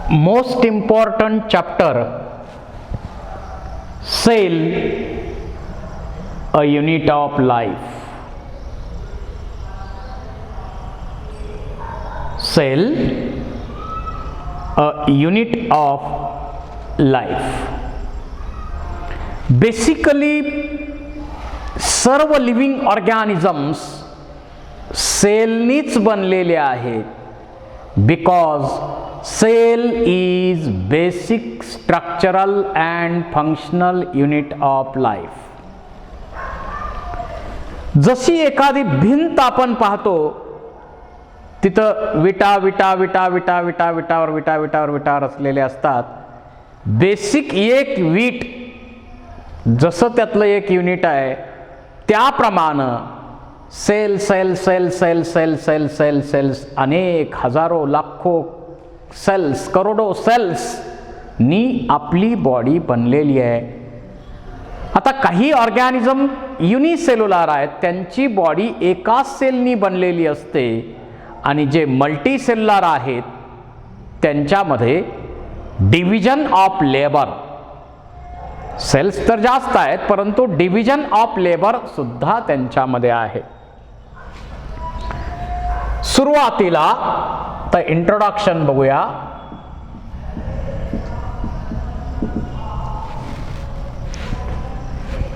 most important chapter, cell, a unit of life. Cell, a unit of life. Basically सर्व living organisms सेलनीच बनलेले आहेत, because cell is basic structural and functional unit of life. जशी एखादी भिंत आपण पाहतो, तिथं विटा विटा विटा विटा विटा विटावर विटा विटावर विटावर असलेले असतात. बेसिक एक वीट जसं त्यातलं एक युनिट आहे, त्याप्रमाणे cell cell cell cell cell cell cell cells, अनेक हजारो लाखो सेल्स, करोडो सेल्स नी आपली बॉडी बनलेली आहे. आता काही ऑर्गॅनिझम युनिसेल्युलर आहेत, त्यांची बॉडी एकाच सेलनी बनलेली असते, आणि जे मल्टीसेल्युलर आहेत त्यांच्यामध्ये डिव्हिजन ऑफ लेबर, सेल्स तर जास्त आहेत परंतु डिव्हिजन ऑफ लेबर सुद्धा त्यांच्यामध्ये आहे. सुरुवातीला तर इंट्रोडक्शन बघूया.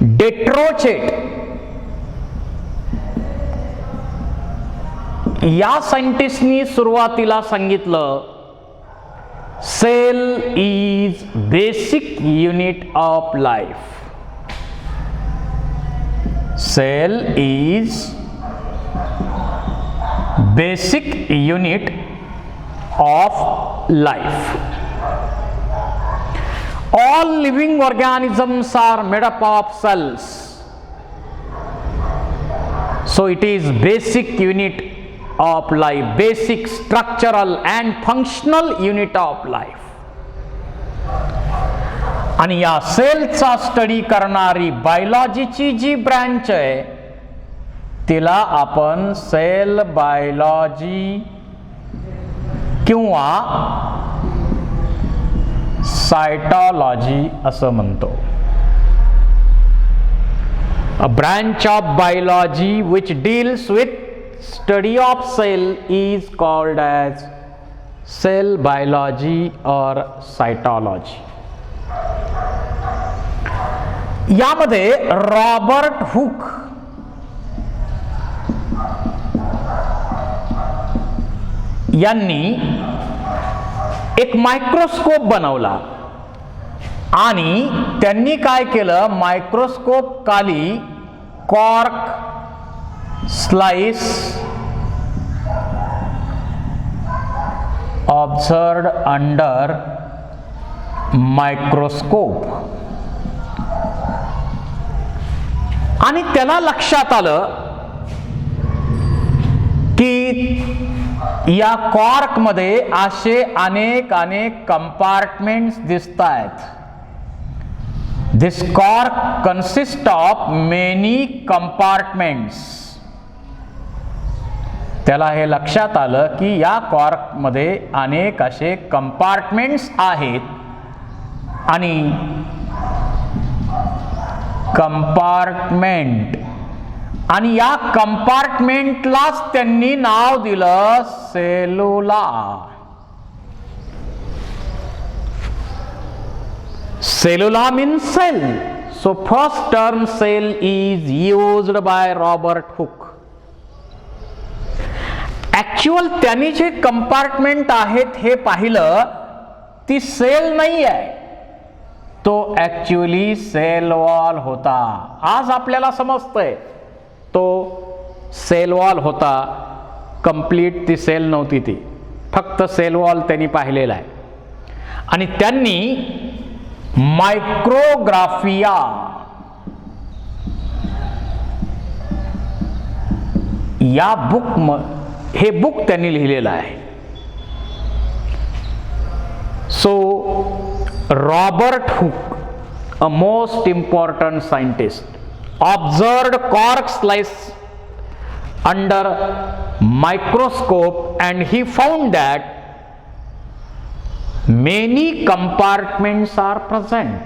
डेट्रोचेट या सायंटिस्टनी सुरुवातीला सांगितलं, cell is basic unit of life. Cell is basic unit of life. All living organisms are made up of cells, so it is basic unit of life, basic structural and functional unit of life. आणि या सेलचा study करणारी बायोलॉजीची जी branch आहे, तिला आपण sale biology किंवा सायटॉलॉजी असं म्हणतो. A branch of biology which deals with study of cell is called as cell biology or cytology. यामध्ये रॉबर्ट हुक यांनी एक मायक्रोस्कोप बनवला, आणि त्यांनी काय केलं, मायक्रोस्कोप खाली कॉर्क स्लाइस ऑब्झर्व्ड अंडर मायक्रोस्कोप, आणि त्याला लक्षात आलं की या कॉर्क मध्ये असे अनेक अनेक कंपार्टमेंट्स दिसत आहेत. This cork consists of many compartments. त्याला हे लक्षात आलं की या कॉर्क मध्ये अनेक असे कंपार्टमेंट्स आहेत, आणि कंपार्टमेंट, आणि या कंपार्टमेंटलाच त्यांनी नाव दिलं सेलुला. Cellula means cell. So first term cell is used by Robert Hooke. Actual त्यांनी जे कंपार्टमेंट आहेत हे पाहिलं, ती सेल नाही आहे, तो ऍक्च्युअली सेल वॉल होता. आज आपल्याला समजतंय तो सेल वॉल होता, कंप्लीट ती सेल नव्हती, ती फक्त सेल वॉल त्यांनी पाहिलेला आहे. आणि त्यांनी मायक्रोग्राफिया या हे बुक त्यांनी लिहिलेलं आहे. So Robert Hooke, a most important scientist, observed cork slice under microscope and he found that Many compartments are present,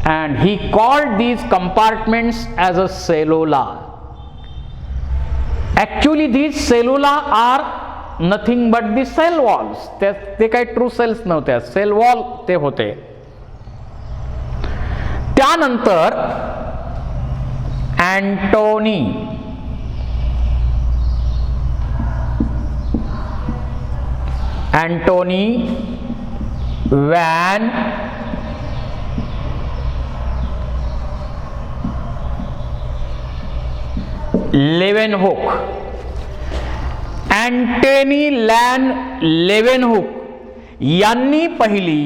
and he called these compartments as a cellula. Actually, these cellula are nothing but the cell walls. ते काही true cells नव्हत्या, sale wall ते होते. त्यानंतर Antonie van लेव्हनहुक. Antonie लेव्हनहुक यांनी पहिली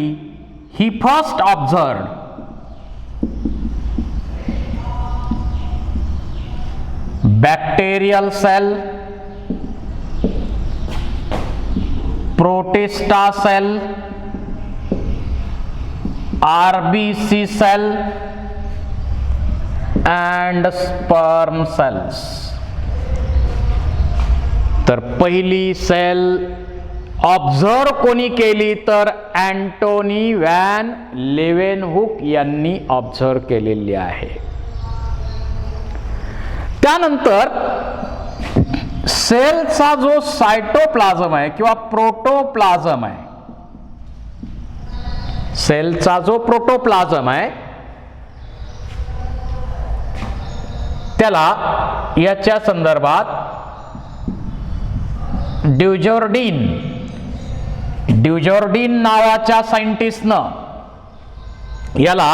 ही first ऑब्झर्व्ड bacterial cell, protista cell, RBC cell and sperm cells. तर पहिली सेल ऑब्झर्व कोणी केली तर अँटोनी वॅन लेव्हनहुक यांनी ऑब्झर्व केलेली आहे. त्यानंतर सेलचा जो सायटोप्लाझम आहे किंवा प्रोटोप्लाझम आहे, सेलचा जो प्रोटोप्लाझम आहे त्याला याच्या संदर्भात ड्युजॉर्डिन नावाच्या सायंटिस्टनं याला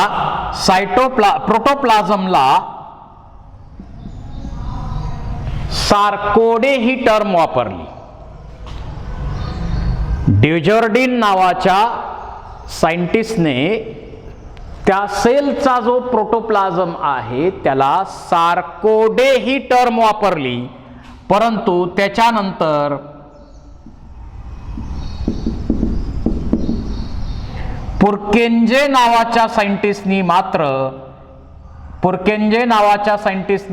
प्रोटोप्लाझमला सार्कोडे ही टर्म वापरली. ड्युजॉर्डिन नावाच्या सायंटिस्टने त्या सेलचा जो प्रोटोप्लाझम आहे त्याला सार्कोडे ही टर्म वापरली. परंतु त्याच्यानंतर पुर्केंजे नावाच्या सायंटिस्टनी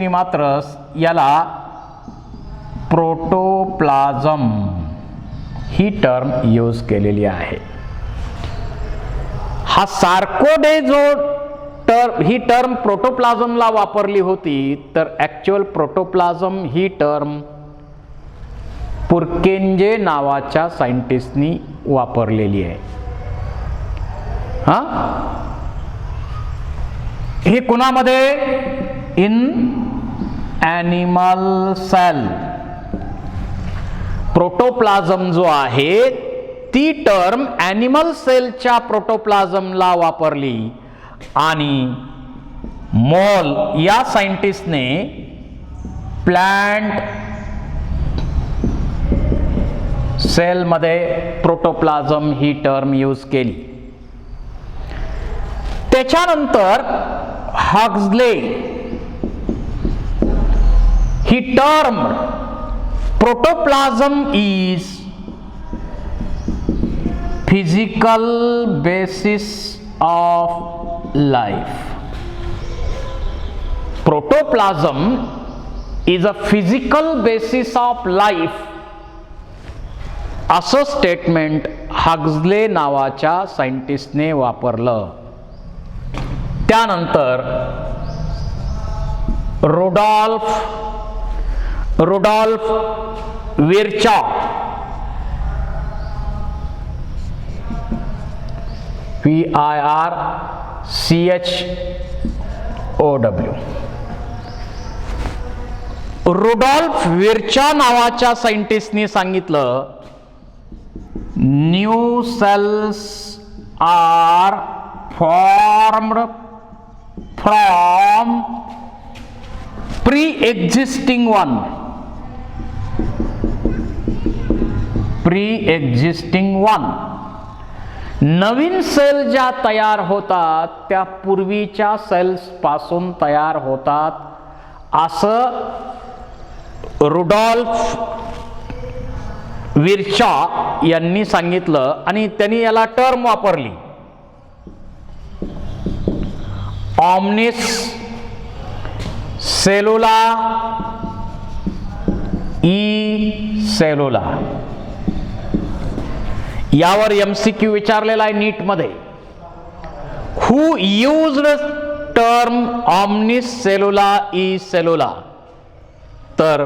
मात्र याला प्रोटोप्लाझम ही टर्म यूज केलेली आहे. हा सार्कोडे ही टर्म प्रोटोप्लाझमला वापरली होती, तर ऍक्च्युअल प्रोटोप्लाझम ही टर्म पुर्केंजे नावाच्या सायंटिस्टनी वापरलेली आहे. हे कुणामध्ये? In animal cell. प्रोटोप्लाझम जो आहे ती टर्म ॲनिमल सेलच्या प्रोटोप्लाझमला वापरली आणि मॉल या सायंटिस्टने प्लांट सेलमध्ये प्रोटोप्लाझम ही टर्म यूज केली. त्याच्यानंतर Huxley he term protoplasm is physical basis of life. Protoplasm is a physical basis of life असं स्टेटमेंट हक्सले नावाच्या सायंटिस्टने वापरलं. त्यानंतर Rudolf Virchow VIRCHOW Rudolf Virchow नावाच्या सायंटिस्टनी सांगितलं, new cells are formed from pre-existing one. नवीन सेल ज्या तयार होतात त्या पूर्वीच्या सेल्स पासून तयार होतात असं रुडॉल्फ विर्चॉ यांनी सांगितलं आणि त्यांनी याला टर्म वापरली, ऑमनिस सेलुला ई सेलुला. यावर MCQ विचारलेला आहे नीट मध्ये. हु युज्ड टर्म ऑमनिस सेलुला ई सेलुला? तर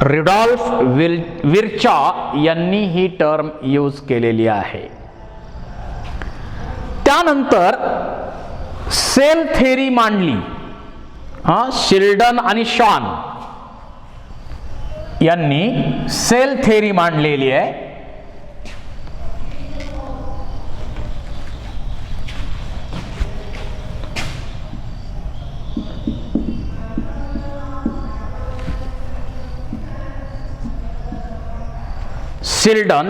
रुडॉल्फ विर्चॉ यांनी ही टर्म यूज केलेली आहे. त्यानंतर सेल थेरी मांडली शिल्डन आणि शॉन यांनी सेल थेरी मांडलेली आहे. Schleiden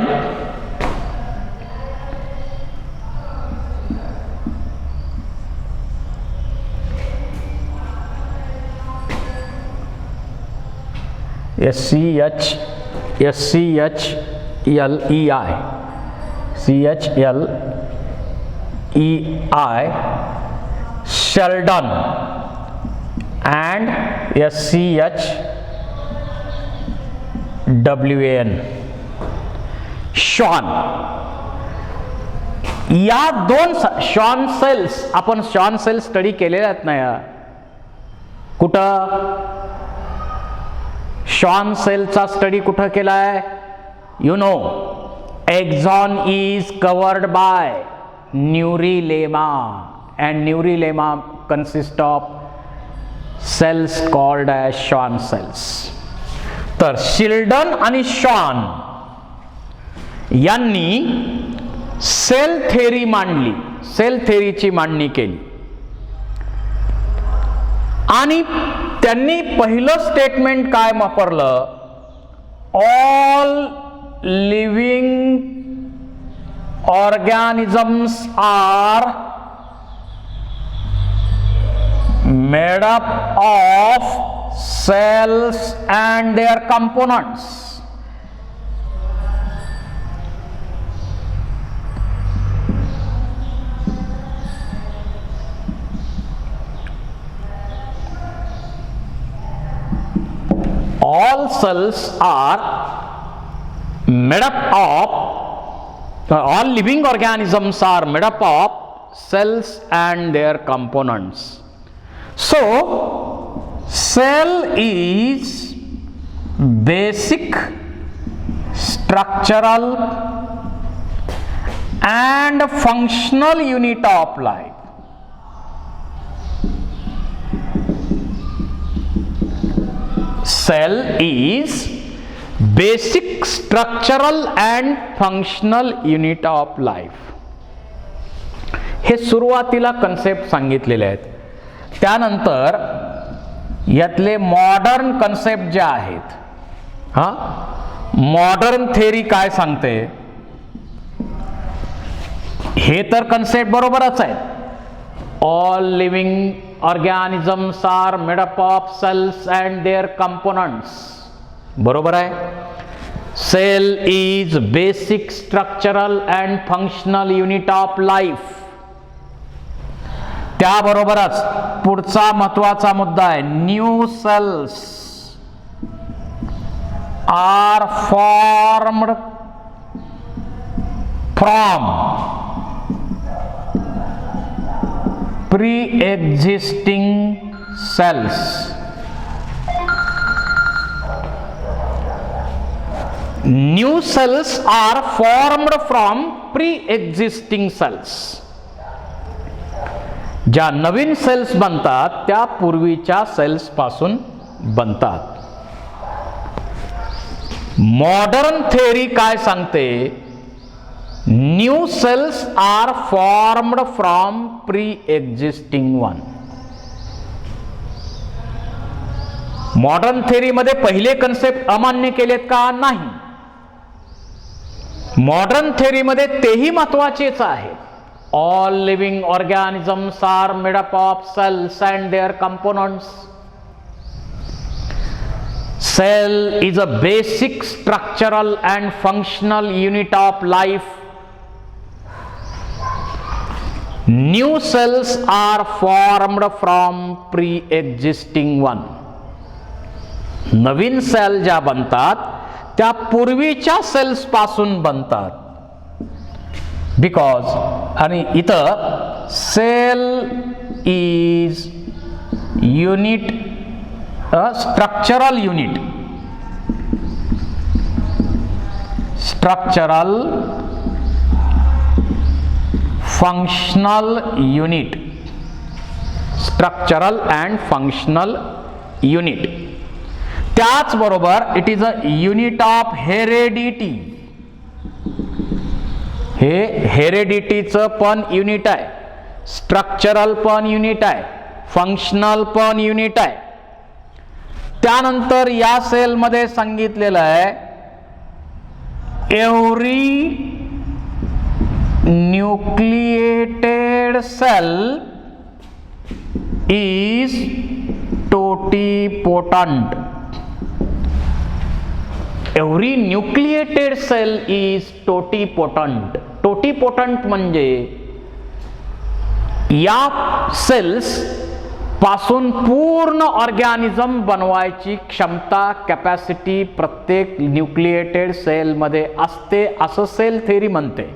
CHLEI Sheldon and SCHWAN Schwann. या दोन शॉन सेल्स, आपण शॉन सेल्स स्टडी केलेल्या आहेत ना या कुठं? शॉन सेलचा स्टडी कुठं केलाय? You know, axon is covered by neurilemma and neurilemma consist of cells called as Schwann cells. तर शिल्डन आणि शॉन यांनी सेल थेरी मांडली, सेल थेरीची मांडणी केली आणि त्यांनी पहिलं स्टेटमेंट काय वापरलं? All living organisms are made up of cells and their components. All cells are made up of, all living organisms are made up of cells and their components. So, cell is basic, structural and functional unit of life. Cell is basic, structural and functional unit of life. हे सुरुवातीला concept सांगितलेले आहेत. त्यानंतर यातले modern concept जे आहेत, modern theory काय सांगते? हे तर कन्सेप्ट बरोबरच आहे. All living organisms are made up of cells and their components. बरोबर आहे. Cell is basic, structural and functional unit of life. त्याबरोबरच पुढचा महत्वाचा मुद्दा आहे, new cells are formed from pre-existing cells. New cells are formed from pre-existing cells. ज्या नवीन cells बनतात त्या पूर्वीच्या सेल्स पासून बनतात. मॉडर्न थेअरी काय सांगते? New cells are formed from pre-existing one. Modern theory मध्ये पहिले कन्सेप्ट अमान्य केलेत का? नाही. मॉडर्न थेअरी मध्ये तेही महत्वाचेच आहे. All living organisms are made up of cells and their components. Cell is a basic, structural and functional unit of life. New cells are formed from pre-existing one. नवीन सेल ज्या बनतात त्या पूर्वीच्या सेल्स पासून बनतात. बिकॉज आणि इथं cell is unit structural unit, structural functional unit, structural and functional unit. त्याचबरोबर it is a unit of heredity. हे हेरेडिटीचं पण युनिट आहे, स्ट्रक्चरल पण युनिट आहे, फंक्शनल पण युनिट आहे. त्यानंतर या सेलमध्ये सांगितलेलं आहे every nucleated cell is totipotent. Every nucleated cell is totipotent. Totipotent म्हणजे या सेल्स पासून पूर्ण ऑर्गॅनिझम बनवायची क्षमता, कॅपॅसिटी प्रत्येक न्यूक्लिएटेड सेलमध्ये असते असं सेल थेअरी म्हणते.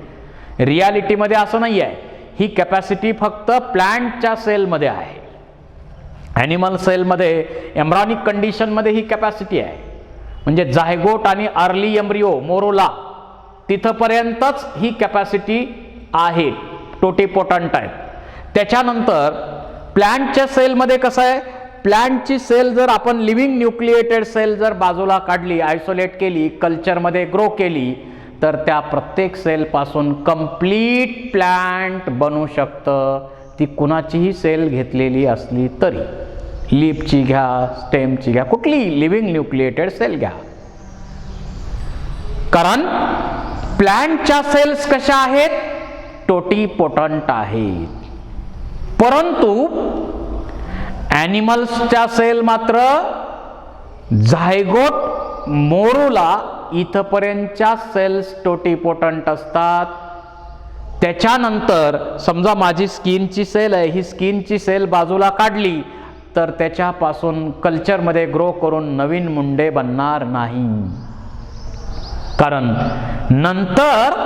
रियालिटीमध्ये असं नाही आहे. ही कॅपॅसिटी फक्त प्लांटच्या सेलमध्ये आहे. ॲनिमल सेलमध्ये एम्ब्रॉनिक कंडिशनमध्ये ही कॅपॅसिटी आहे. म्हणजे झायगोट आणि अर्ली एम्ब्रिओ मोरोला तिथपर्यंतच ही कॅपॅसिटी आहे, टोटिपोटंट आहेत. त्याच्यानंतर प्लांटच्या सेलमध्ये कसं आहे, प्लांटची सेल जर आपण लिव्हिंग न्यूक्लिएटेड सेल जर बाजूला काढली, आयसोलेट केली, कल्चरमध्ये ग्रो केली, तर त्या प्रत्येक सेलपासून कंप्लीट प्लांट बनू शकतं. ती कुणाचीही सेल घेतलेली असली तरी, लीफची घ्या, स्टेमची घ्या, कुठलीही लिव्हिंग न्यूक्लिएटेड सेल घ्या. कारण प्लांटच्या सेल्स कशा आहेत, टोटिपोटंट आहेत. परंतु ॲनिमल्सच्या सेल मात्र झायगोट मोरुला इथपर्यंतच्या सेल्स टोटिपोटंट असतात. त्याच्यानंतर समजा माझी स्किनची सेल आहे, ही स्किनची सेल बाजूला काढली तर त्याच्यापासून कल्चरमध्ये ग्रो करून नवीन मुंडे बनणार नाही. कारण नंतर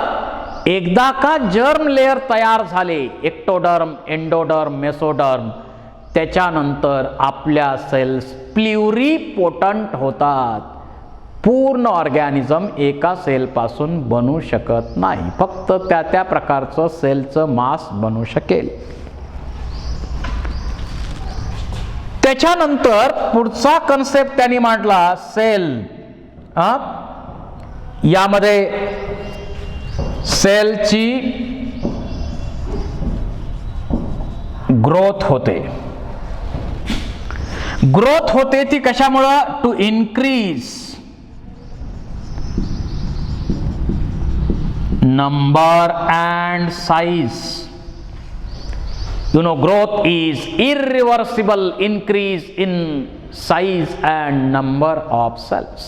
एकदा का जर्म लेअर तयार झाले, एक्टोडर्म, एंडोडर्म, मेसोडर्म, त्याच्यानंतर आपल्या सेल्स प्ल्युरिपोटंट होतात. पूर्ण ऑर्गॅनिझम एका सेलपासून बनू शकत नाही, फक्त त्या त्या प्रकारचं सेलचं मास बनू शकेल. त्याच्यानंतर पुढचा कन्सेप्ट त्यांनी मांडला सेल. यामध्ये सेलची ग्रोथ होते. ग्रोथ होते ती कशामुळं, to increase number and size. You know, growth is irreversible increase in size and number of cells.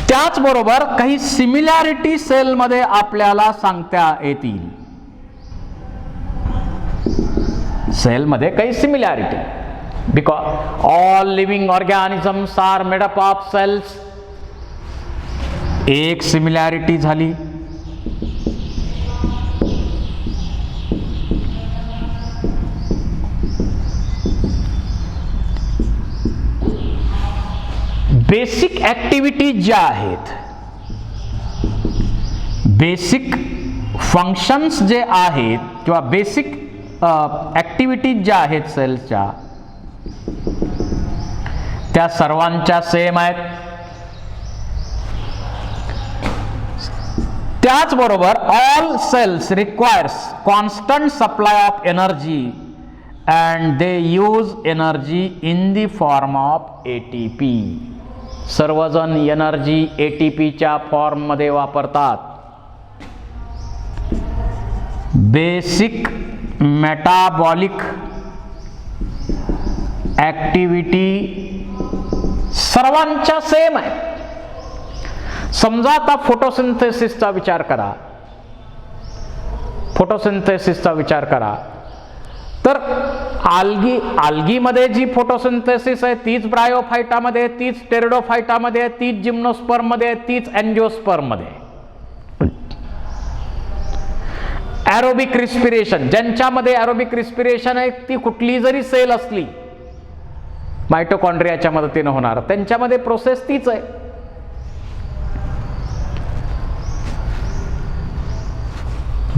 त्याचबरोबर काही सिमिलॅरिटी सेलमध्ये आपल्याला सांगता येतील. सेलमध्ये काही similarity, because all living organisms are made up of cells. एक सिमिलॅरिटी झाली. बेसिक ॲक्टिव्हिटी ज्या आहेत, बेसिक फंक्शन्स जे आहेत किंवा बेसिक ॲक्टिव्हिटीज ज्या आहेत सेल्सच्या, त्या सर्वांच्या सेम आहेत. त्याचबरोबर all cells requires constant supply of energy and they use energy in the form of ATP. सर्वजण एनर्जी ATPच्या फॉर्ममध्ये वापरतात. बेसिक मेटाबॉलिक ॲक्टिव्हिटी सर्वांच्या सेम आहे. समजा आता फोटोसिंथेसिसचा विचार करा, फोटोसिंथेसिसचा विचार करा, तर आल्गीमध्ये जी फोटोसिंथेसिस आहे तीच ब्रायोफायटामध्ये, तीच टेरिडोफायटामध्ये, तीच जिम्नोस्पर्ममध्ये, तीच अँजिओस्पर्ममध्ये. ॲरोबिक रिस्पिरेशन, ज्यांच्यामध्ये ॲरोबिक रिस्पिरेशन आहे ती कुठली जरी सेल असली मायटोकॉन्ड्रियाच्या मदतीने होणार, त्यांच्यामध्ये प्रोसेस तीच आहे.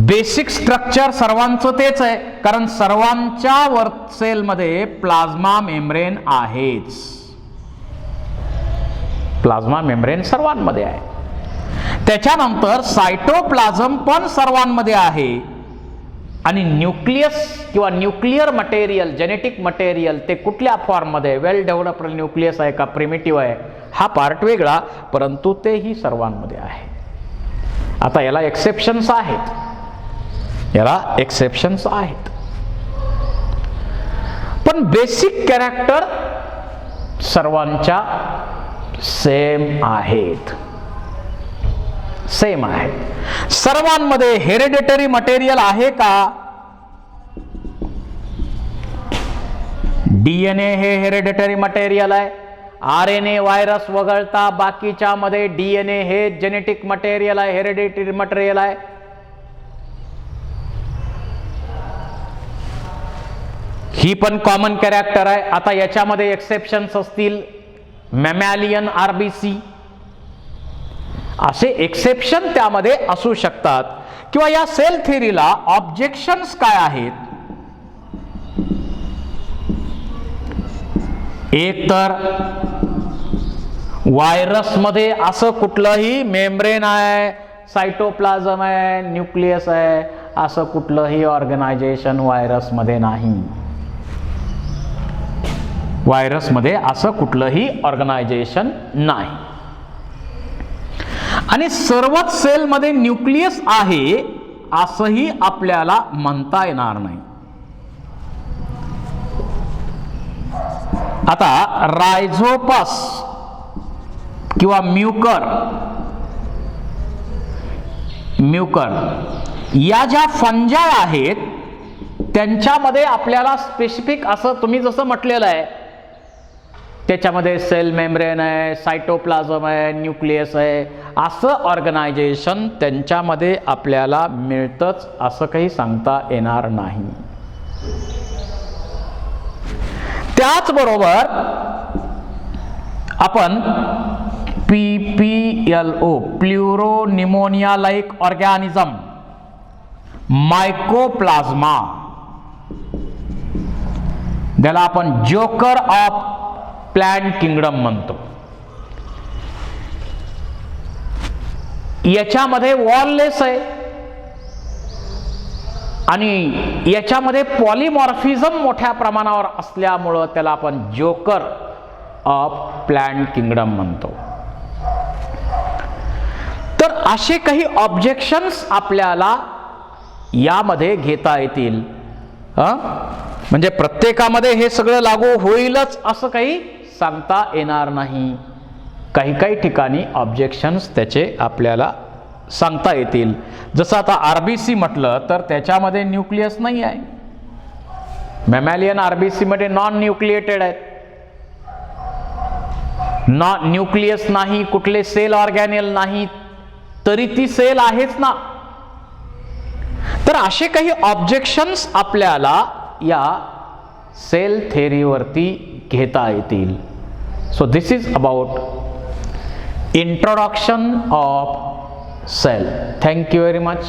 बेसिक स्ट्रक्चर सर्वांचं तेच आहे, कारण सर्वांच्या सेलमध्ये प्लाझ्मा मेम्ब्रेन आहेच. प्लाझ्मा मेम्ब्रेन सर्वांमध्ये आहे. त्याच्यानंतर सायटोप्लाझम पण सर्वांमध्ये आहे आणि न्यूक्लियस किंवा न्यूक्लिअर मटेरियल, जेनेटिक मटेरियल ते कुठल्या फॉर्ममध्ये, वेल डेव्हलप्ड न्यूक्लियस आहे का प्रिमिटिव्ह आहे, हा पार्ट वेगळा, परंतु तेही सर्वांमध्ये आहे. आता याला एक्सेप्शन्स आहेत, पण बेसिक कॅरेक्टर सर्वांच्या सेम आहेत. सर्वांमध्ये हेरिडिटरी मटेरियल आहे का? डीएनए हे हेरिडिटरी मटेरियल आहे. आरएनए व्हायरस वगळता बाकीच्या मध्ये डीएनए हे जेनेटिक मटेरियल आहे, हेरिडिटरी मटेरियल आहे. ही पण कॉमन कॅरेक्टर आहे. आता याच्यामध्ये एक्सेप्शन्स असतील, मॅमॅलियन आरबीसी, असे एक्सेप्शन त्यामध्ये असू शकतात. किंवा या सेल थेअरीला ऑब्जेक्शन्स काय आहेत? एक तर व्हायरसमध्ये असं कुठलंही मेम्ब्रेन आहे, सायटोप्लाझम आहे, न्यूक्लियस आहे, असं कुठलंही ऑर्गनायझेशन व्हायरसमध्ये नाही. व्हायरसमध्ये असं कुठलंही ऑर्गनायझेशन नाही. आणि सर्वच सेलमध्ये न्यूक्लियस आहे असंही आपल्याला म्हणता येणार नाही. आता रायझोपस किंवा म्युकर या ज्या फंजाय आहेत त्यांच्यामध्ये आपल्याला स्पेसिफिक असं तुम्ही जसं म्हटलेलं आहे, त्याच्यामध्ये सेल मेम्ब्रेन आहे, सायटोप्लाझम आहे, न्यूक्लियस आहे, असं ऑर्गनायझेशन त्यांच्यामध्ये आपल्याला मिळतंच असं काही सांगता येणार नाही. त्याचबरोबर आपण PPLO प्ल्युरोनिमोनिया लाईक ऑर्गॅनिझम, मायकोप्लाझ्मा, त्याला आपण जोकर ऑफ प्लांट किंगडम म्हणतो. याच्यामध्ये वॉललेस आहे आणि याच्यामध्ये पॉलिमॉर्फिझम मोठ्या प्रमाणावर असल्यामुळं त्याला आपण जोकर ऑफ प्लांट किंगडम म्हणतो. तर असे काही ऑब्जेक्शन्स आपल्याला यामध्ये घेता येतील. म्हणजे प्रत्येकामध्ये हे सगळं लागू होईलच असं काही सांगता येणार नाही. काही ठिकाणी ऑब्जेक्शन्स त्याचे आपल्याला सांगता येतील. जसं आता आरबीसी म्हटलं तर त्याच्यामध्ये न्यूक्लियस नाही आहे. मॅमॅलियन आरबीसी मध्ये नॉन न्यूक्लिएटेड आहेत, न्यूक्लियस नाही, कुठले सेल ऑर्गॅनेल नाही, तरी ती सेल आहेच ना. तर असे काही ऑब्जेक्शन्स आपल्याला या सेल थेअरीवरती घेता येतील. So this is about introduction of cell. Thank you very much.